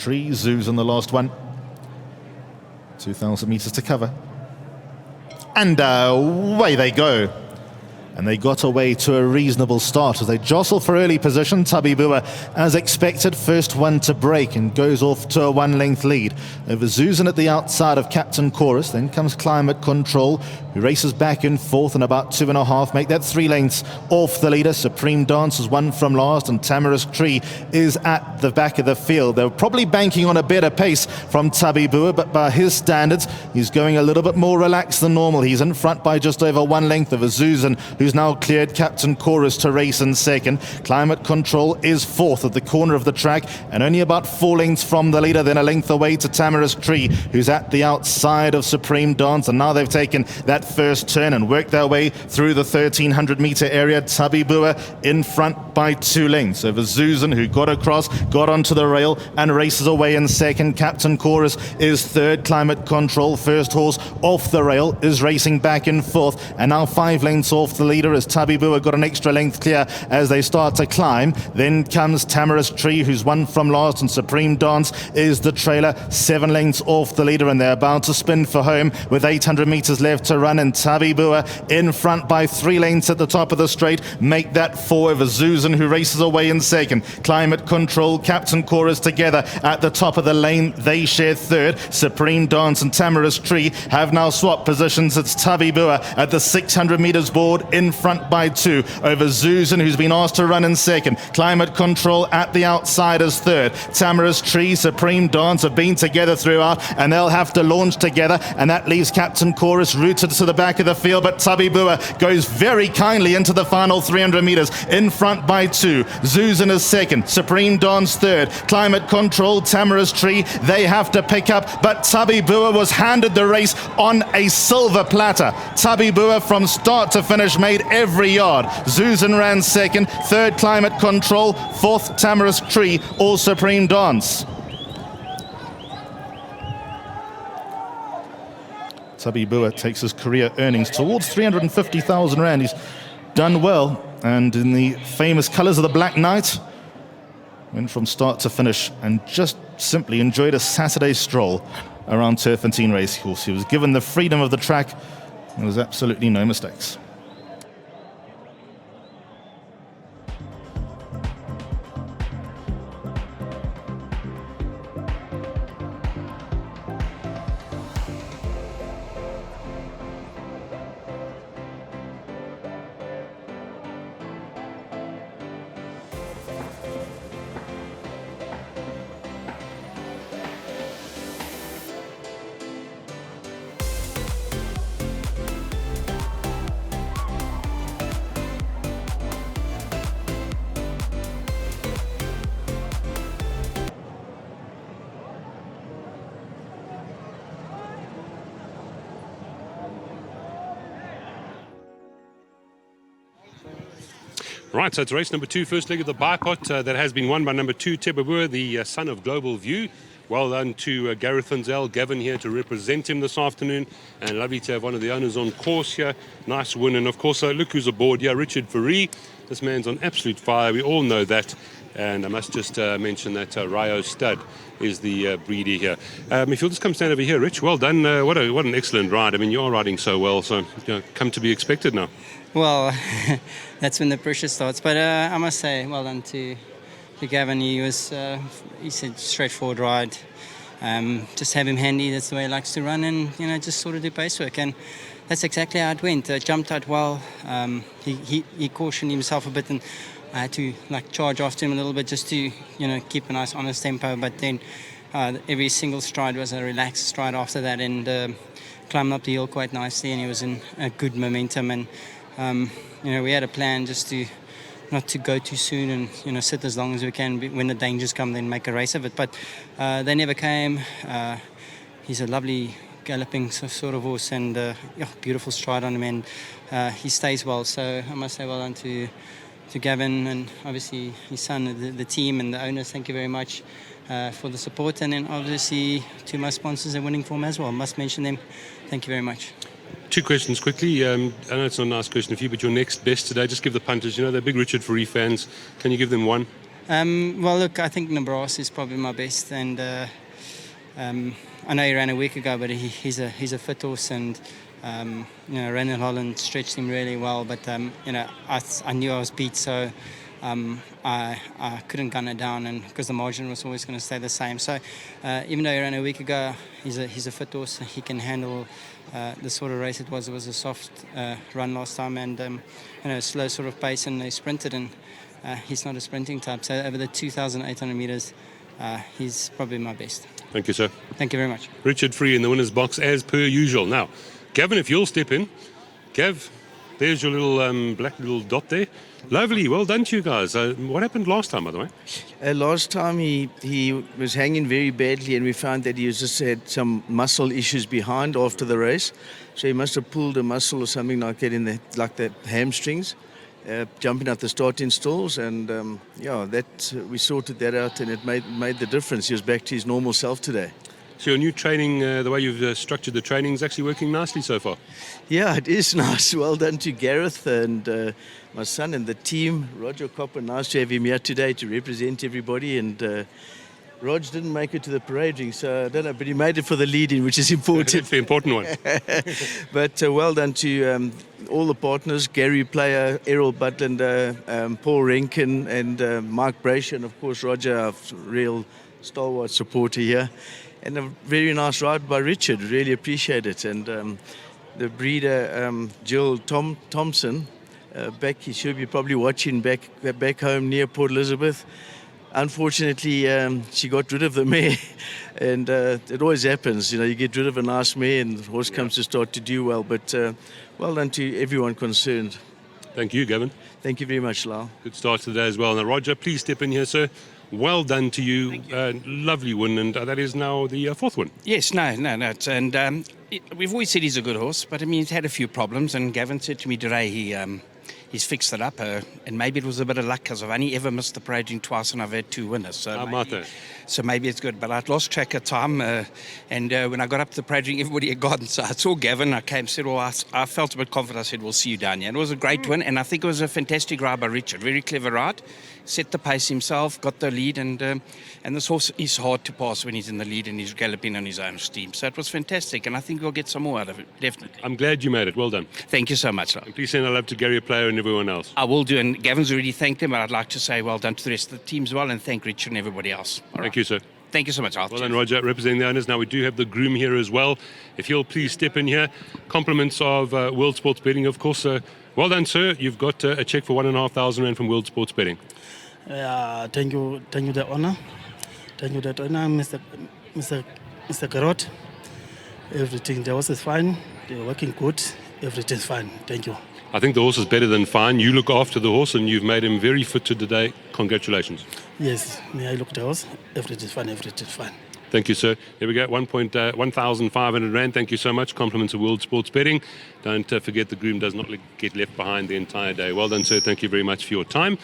Tree. Zoos on the last one. 2,000 meters to cover. And away they go. And they got away to a reasonable start as they jostle for early position. TABEBUIA, as expected, first one to break and goes off to a one-length lead over Zuzan at the outside of Captain Chorus. Then comes Climate Control, who races back in fourth in about 2.5, make that 3 lengths off the leader. Supreme Dance is one from last, and Tamarisk Tree is at the back of the field. They're probably banking on a better pace from TABEBUIA, but by his standards, he's going a little bit more relaxed than normal. He's in front by just over 1 length of Zuzan, who's now cleared Captain Chorus to race in second. Climate Control is fourth at the corner of the track and only about 4 lengths from the leader, then a length away to Tamarisk Tree, who's at the outside of Supreme Dance. And now they've taken that first turn and worked their way through the 1,300 meter area. TABEBUIA in front by 2 lengths over Zuzan, who got across, got onto the rail and races away in second. Captain Chorus is third. Climate Control, first horse off the rail, is racing back in fourth, and now 5 lengths off the leader as TABEBUIA got an extra length clear as they start to climb. Then comes Tamarisk Tree, who's one from last, and Supreme Dance is the trailer, 7 lengths off the leader, and they're about to spin for home with 800 meters left to run. And TABEBUIA in front by 3 lengths at the top of the straight, make that 4 over Zuzan, who races away in second. Climate Control, Captain Chorus together at the top of the lane, they share third. Supreme Dance and Tamarisk Tree have now swapped positions. It's TABEBUIA at the 600 meters board in front by 2 over Zuzan, who's been asked to run in second. Climate Control at the outside as third. Tamarisk Tree, Supreme Dance have been together throughout, and they'll have to launch together, and that leaves Captain Chorus rooted to the back of the field. But TABEBUIA goes very kindly into the final 300 meters in front by 2. Zuzan is second, Supreme Dance third. Climate Control, Tamarisk Tree, they have to pick up, but TABEBUIA was handed the race on a silver platter. TABEBUIA from start to finish made every yard. Zuzan ran second, third Climate Control, fourth Tamarisk Tree, all Supreme Dance. TABEBUIA takes his career earnings towards 350,000 rand. He's done well, and in the famous colours of the Black Knight, went from start to finish and just simply enjoyed a Saturday stroll around Turffontein Racecourse. He was given the freedom of the track. There was absolutely no mistakes. Right, so it's race number 2, first leg of the bipot that has been won by number 2, TABEBUIA, the son of Global View. Well done to Gareth Funzel, Gavin here to represent him this afternoon, and lovely to have one of the owners on course here. Nice win, and of course look who's aboard here, Richard Faree. This man's on absolute fire, we all know that. And I must just mention that Rio Stud is the breeder here. If you'll just come stand over here, Rich, well done. What an excellent ride. I mean, you are riding so well, so come to be expected now. Well, that's when the pressure starts. But I must say, well done to Gavin. He said straightforward ride. Just have him handy. That's the way he likes to run, and just sort of do pace work. And that's exactly how it went. Jumped out well. He cautioned himself a bit, and I had to charge after him a little bit just to keep a nice honest tempo. But then every single stride was a relaxed stride after that, and climbed up the hill quite nicely, and he was in a good momentum. And we had a plan just to not to go too soon and sit as long as we can. When the dangers come, then make a race of it. But they never came. He's a lovely galloping sort of horse, and beautiful stride on him, and he stays well. So I must say well done to Gavin, and obviously his son, the team and the owners. Thank you very much for the support, and then obviously to my sponsors in winning form as well. Must mention them. Thank you very much. 2 questions quickly. I know it's not a nice question for you, but your next best today, just give the punters, they're big Richard Faree fans. Can you give them one? Well, look, I think Nabras is probably my best, and I know he ran a week ago, but he's a fit horse, and ran in Holland, stretched him really well, but I knew I was beat, so I couldn't gun it down, and because the margin was always going to stay the same. So even though he ran a week ago, he's a fit horse. He can handle the sort of race it was. It was a soft run last time, and slow sort of pace, and they sprinted, and he's not a sprinting type. So over the 2,800 meters, he's probably my best. Thank you, sir. Thank you very much. Richard Free in the winner's box as per usual. Now, Gavin, if you'll step in. Gav, there's your little black little dot there. Lovely. Well done to you guys. What happened last time, by the way? Last time he was hanging very badly, and we found that he just had some muscle issues behind after the race. So he must have pulled a muscle or something like that in the hamstrings, jumping out the starting stalls, and we sorted that out, and it made the difference. He was back to his normal self today. So your new training, the way you've structured the training, is actually working nicely so far. Yeah, it is nice. Well done to Gareth and my son and the team. Roger Copper, nice to have him here today to represent everybody. And Rog didn't make it to the parade ring, so I don't know, but he made it for the lead-in, which is important. It's the important one. But well done to all the partners, Gary Player, Errol Butlander, Paul Renkin, and Mike Brasher, and of course Roger, our real stalwart supporter here. And a very nice ride by Richard, really appreciate it. And the breeder, Jill Thompson, he should be probably watching back home near Port Elizabeth. Unfortunately, she got rid of the mare, and it always happens. You get rid of a nice mare and the horse comes to start to do well. But well done to everyone concerned. Thank you, Gavin. Thank you very much, Lyle. Good start to the day as well. Now, Roger, please step in here, sir. Well done to you. Lovely win, and that is now the fourth win. Yes, no. And we've always said he's a good horse, but I mean, he's had a few problems, and Gavin said to me today he's fixed it up, and maybe it was a bit of luck because I've only ever missed the parade ring twice, and I've had two winners. So maybe it's good, but I'd lost track of time, and when I got up to the parade ring, everybody had gone. So I saw Gavin, I came and said, well, I felt a bit confident. I said, we'll see you down here. And it was a great win, and I think it was a fantastic ride by Richard. Very clever ride. Set the pace himself, got the lead, and this horse is hard to pass when he's in the lead and he's galloping on his own steam. So it was fantastic, and I think we'll get some more out of it, definitely. I'm glad you made it. Well done. Thank you so much. And please send a love to Gary Player and everyone else. I will do, and Gavin's already thanked him, but I'd like to say well done to the rest of the team as well, and thank Richard and everybody else. Thank you, sir. Thank you so much. Well done, Roger, representing the owners. Now we do have the groom here as well. If you'll please step in here. Compliments of World Sports Betting, of course. Well done, sir. You've got a cheque for 1,500 rand from World Sports Betting. Thank you, the honor. Thank you, the honor, Mr. Garot. Everything there was is fine. They're working good. Everything's fine. Thank you. I think the horse is better than fine. You look after the horse and you've made him very fit to today. Congratulations. Yes, I look at the horse. Everything's fine. Everything's fine. Thank you, sir. There we go. 1,500 rand. Thank you so much. Compliments of World Sports Betting. Don't forget the groom does not get left behind the entire day. Well done, sir. Thank you very much for your time.